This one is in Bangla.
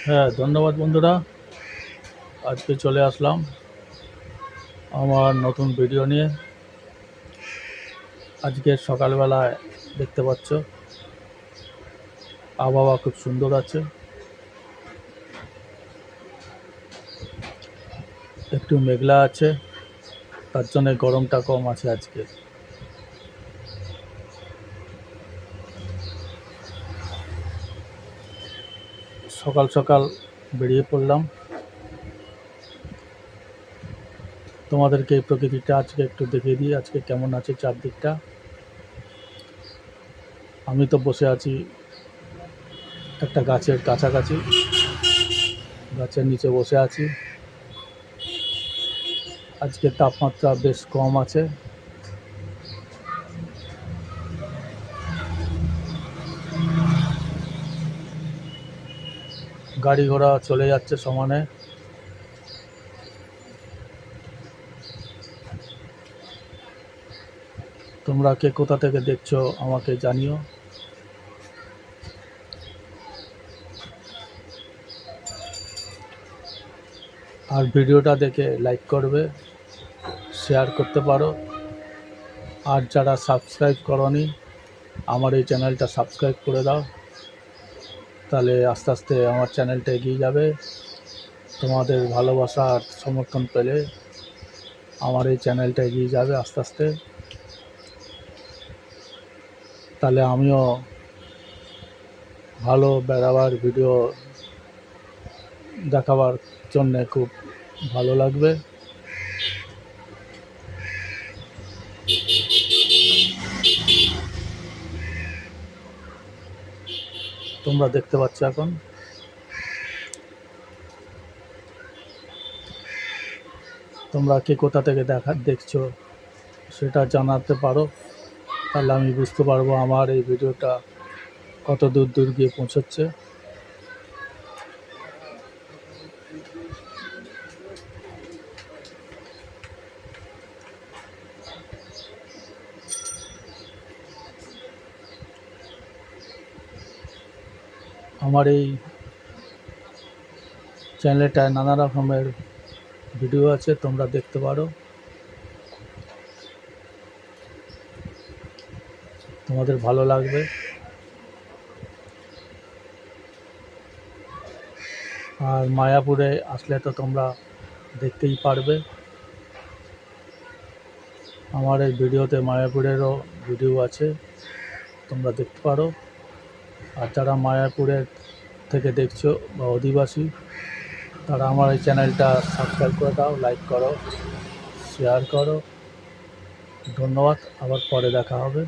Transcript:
হ্যাঁ, ধন্যবাদ বন্ধুরা। আজকে চলে আসলাম আমার নতুন ভিডিও নিয়ে। আজকে সকালবেলায় দেখতে পাচ্ছ আবহাওয়া খুব সুন্দর আছে, একটু মেঘলা আছে, তার জন্য গরমটা কম আছে আজকে। সকাল সকাল বেরিয়ে পড়লাম, তোমাদেরকে এই প্রকৃতিটা আজকে একটু দেখিয়ে দিই আজকে কেমন আছে চারদিকটা। আমি তো বসে আছি একটা গাছের কাছাকাছি, গাছের নিচে বসে আছি। আজকে তাপমাত্রা বেশ কম আছে। গাড়ি ঘোড়া চলে যাচ্ছে সমানে। তোমরা কে কোথা থেকে দেখছো আমাকে জানিও। আর ভিডিওটা দেখে লাইক করবে, শেয়ার করতে পারো। আর যারা সাবস্ক্রাইব করনি আমার এই চ্যানেলটা সাবস্ক্রাইব করে দাও, তাহলে আস্তে আস্তে আমার চ্যানেলটা এগিয়ে যাবে। তোমাদের ভালোবাসা আর সমর্থন পেলে আমার এই চ্যানেলটা এগিয়ে যাবে আস্তে আস্তে। তাহলে আমিও ভালো বেড়াবার ভিডিও দেখাবার জন্যে খুব ভালো লাগবে। তোমরা দেখতে পাচ্ছ এখন। তোমরা কে কোথা থেকে দেখছো সেটা জানাতে পারো, তাহলে আমি বুঝতে পারবো আমার এই ভিডিওটা কত দূর দূর গিয়ে পৌঁছচ্ছে। আমার এই চ্যানেলটায় নানা রকমের ভিডিও আছে, তোমরা দেখতে পারো, তোমাদের ভালো লাগবে। আর মায়াপুরে আসলে তো তোমরা দেখতেই পারবে। আমার এই ভিডিওতে মায়াপুরেরও ভিডিও আছে, তোমরা দেখতে পারো। আর যারা মায়াপুরের থেকে দেখছো বা অধিবাসী, তারা আমার এই চ্যানেলটা সাবস্ক্রাইব করে দাও, লাইক করো, শেয়ার করো। ধন্যবাদ, আবার পরে দেখা হবে।